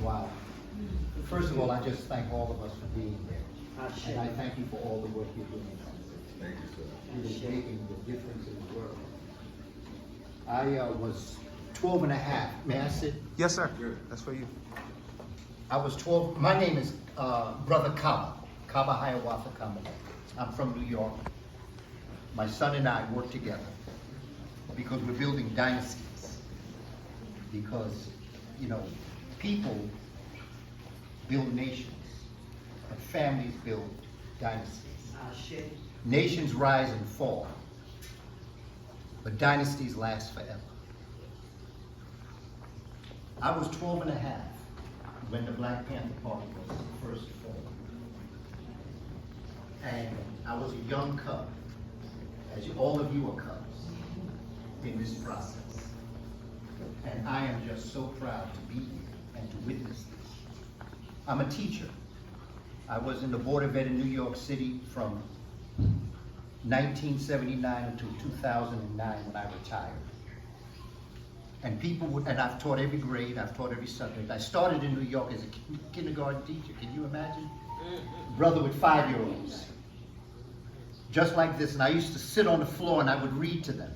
Wow. First of all, I just thank all of us for being here. And I thank you for all the work you're doing. Thank you, sir. You're making the difference in the world. I was 12 and a half. May I sit? Yes, sir. That's for you. I was 12. My name is Brother Kaba Kamene. I'm from New York. My son and I work together because we're building dynasties. Because, you know, people build nations, but families build dynasties. Nations rise and fall, but dynasties last forever. I was 12 and a half when the Black Panther Party was first formed. And I was a young cub, as all of you are cubs in this process. And I am just so proud to be here and to witness this. I'm a teacher. I was in the Board of Ed in New York City from 1979 until 2009 when I retired. And and I've taught every grade, I've taught every subject. I started in New York as a kindergarten teacher, can you imagine? Brother with 5-year-olds. Just like this, and I used to sit on the floor and I would read to them.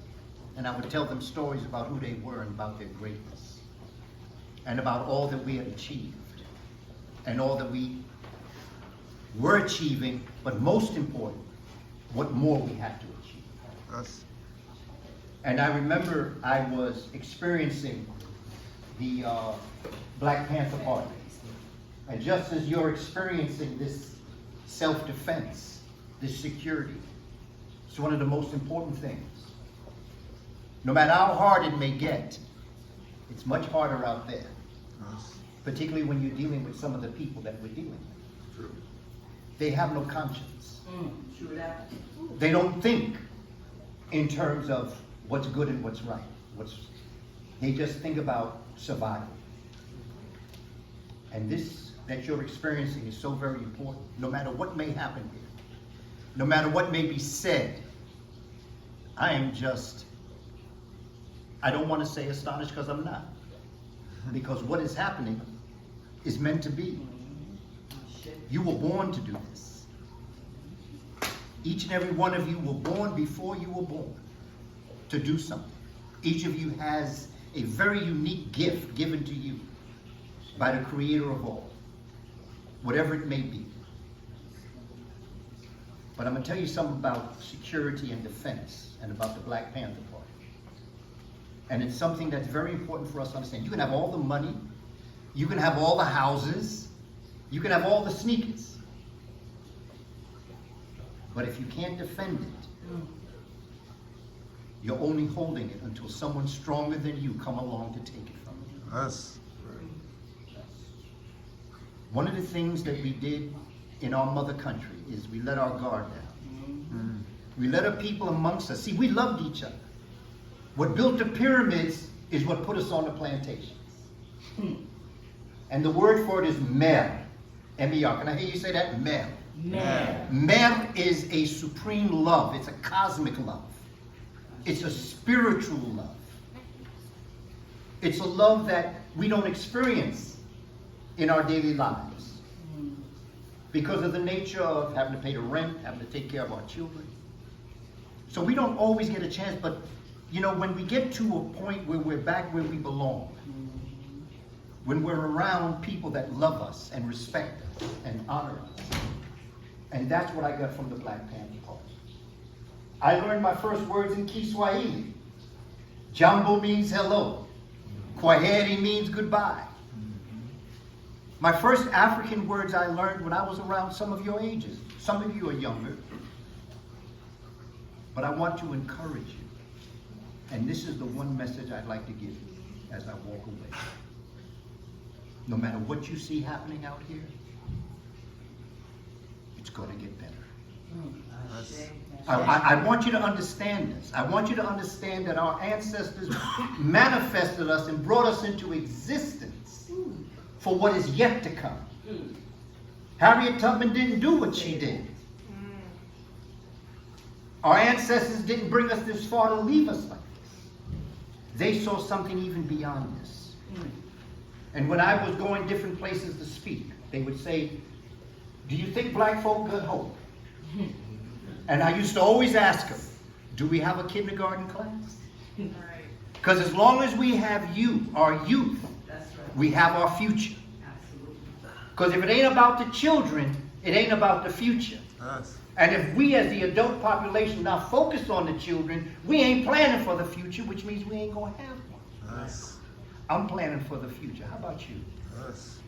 And I would tell them stories about who they were and about their greatness. And about all that we had achieved. And all that we were achieving, but most important, what more we had to achieve. Yes. And I remember I was experiencing the Black Panther Party. And just as you're experiencing this self-defense, this security, it's one of the most important things. No matter how hard it may get, it's much harder out there. Yes. Particularly when you're dealing with some of the people that we're dealing with. True. They have no conscience. They don't think in terms of what's good and what's right. They just think about survival. And this that you're experiencing is so very important. No matter what may happen here, no matter what may be said, I don't want to say astonished because I'm not. Because what is happening is meant to be. You were born to do this. Each and every one of you were born before you were born to do something. Each of you has a very unique gift given to you by the Creator of all, whatever it may be. But I'm going to tell you something about security and defense and about the Black Panther Party. And it's something that's very important for us to understand. You can have all the money, you can have all the houses, you can have all the sneakers. But if you can't defend it, you're only holding it until someone stronger than you come along to take it from you. Yes. One of the things that we did in our mother country is we let our guard down. We let our people amongst us. See, we loved each other. What built the pyramids is what put us on the plantations. And the word for it is mer. M-E-R. Can I hear you say that? Mer. Mer. Mer is a supreme love. It's a cosmic love. It's a spiritual love. It's a love that we don't experience in our daily lives because of the nature of having to pay the rent, having to take care of our children. So we don't always get a chance, but you know, when we get to a point where we're back where we belong, when we're around people that love us and respect us and honor us, and that's what I got from the Black Panther Party. I learned my first words in Kiswahili. Jambo means hello. Kwaheri means goodbye. My first African words I learned when I was around some of your ages. Some of you are younger. But I want to encourage you. And this is the one message I'd like to give you as I walk away. No matter what you see happening out here, it's going to get better. I want you to understand this. I want you to understand that our ancestors manifested us and brought us into existence for what is yet to come. Harriet Tubman didn't do what she did. Our ancestors didn't bring us this far to leave us like this. They saw something even beyond this. And when I was going different places to speak, they would say, do you think black folk got hope? And I used to always ask them, do we have a kindergarten class? Because as long as we have you, our youth, we have our future. Because if it ain't about the children, it ain't about the future. Yes. And if we as the adult population not focused on the children, we ain't planning for the future, which means we ain't going to have one. Yes. I'm planning for the future. How about you? Yes.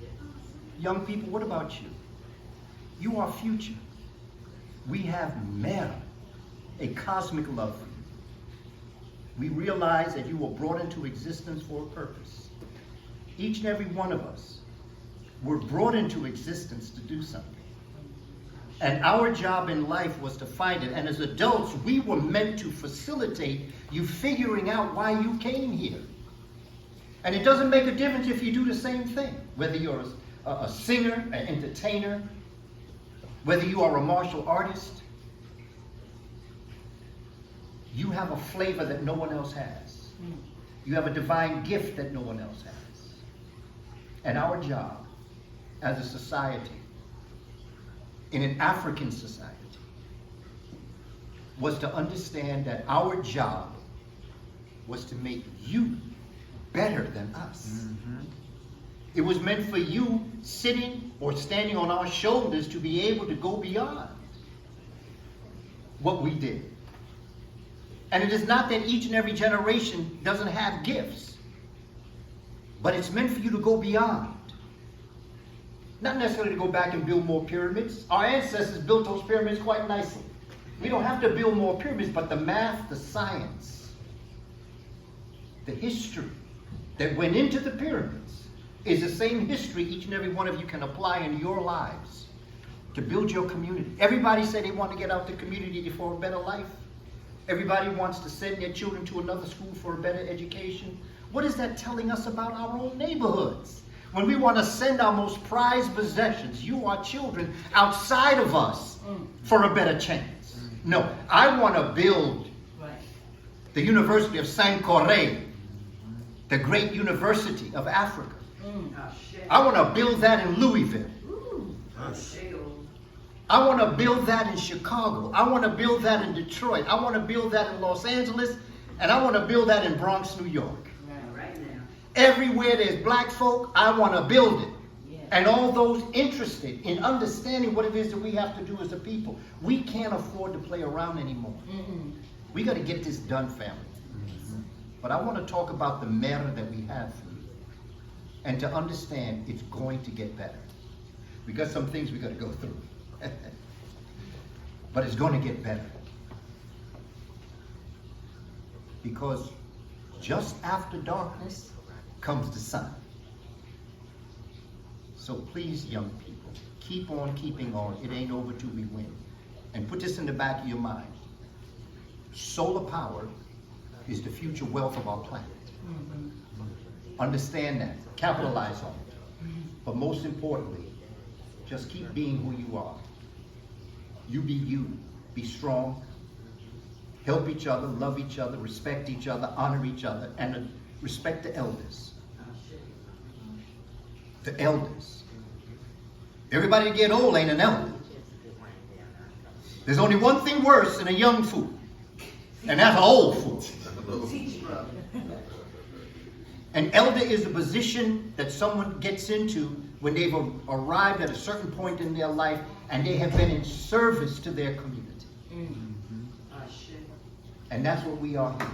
Young people, what about you? You are future. We have Mera, a cosmic love for you. We realize that you were brought into existence for a purpose. Each and every one of us were brought into existence to do something. And our job in life was to find it. And as adults, we were meant to facilitate you figuring out why you came here. And it doesn't make a difference if you do the same thing, whether you're a singer, an entertainer, whether you are a martial artist. You have a flavor that no one else has. You have a divine gift that no one else has. And our job as a society, in an African society, was to understand that our job was to make you better than us. It was meant for you sitting or standing on our shoulders to be able to go beyond what we did. And it is not that each and every generation doesn't have gifts, but it's meant for you to go beyond. Not necessarily to go back and build more pyramids. Our ancestors built those pyramids quite nicely. We don't have to build more pyramids, but the math, the science, the history that went into the pyramids is the same history each and every one of you can apply in your lives to build your community. Everybody said they want to get out the community for a better life. Everybody wants to send their children to another school for a better education. What is that telling us about our own neighborhoods? When we want to send our most prized possessions, you, our children, outside of us for a better chance. No, I want to build the University of Sankore, the great university of Africa. I want to build that in Louisville. I want to build that in Chicago. I want to build that in Detroit. I want to build that in Los Angeles. And I want to build that in Bronx, New York. Everywhere there's black folk, I want to build it. And all those interested in understanding what it is that we have to do as a people. We can't afford to play around anymore. We got to get this done, family. But I want to talk about the matter that we have for you. And to understand it's going to get better. We got some things we got to go through. But it's going to get better. Because just after darkness comes the sun. So please, young people, keep on keeping on. It ain't over till we win. And put this in the back of your mind. Solar power is the future wealth of our planet. Understand that. Capitalize on it. But most importantly, just keep being who you are. You be you. Be strong. Help each other, love each other, respect each other, honor each other, and respect the elders. The elders. Everybody that get old ain't an elder. There's only one thing worse than a young fool, and that's an old fool. An elder is a position that someone gets into when they've arrived at a certain point in their life and they have been in service to their community. And that's what we are here.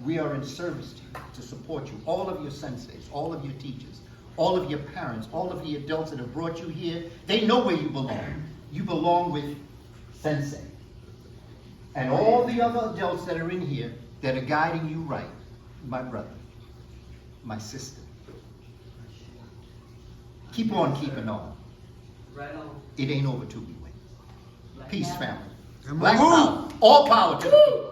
We are in service to you, to support you. All of your senseis, all of your teachers, all of your parents, all of the adults that have brought you here, they know where you belong. You belong with Sensei. And all the other adults that are in here that are guiding you right, my brother, my sister. Keep on keeping on. It ain't over till we win. Peace, family. Black power. All power to you.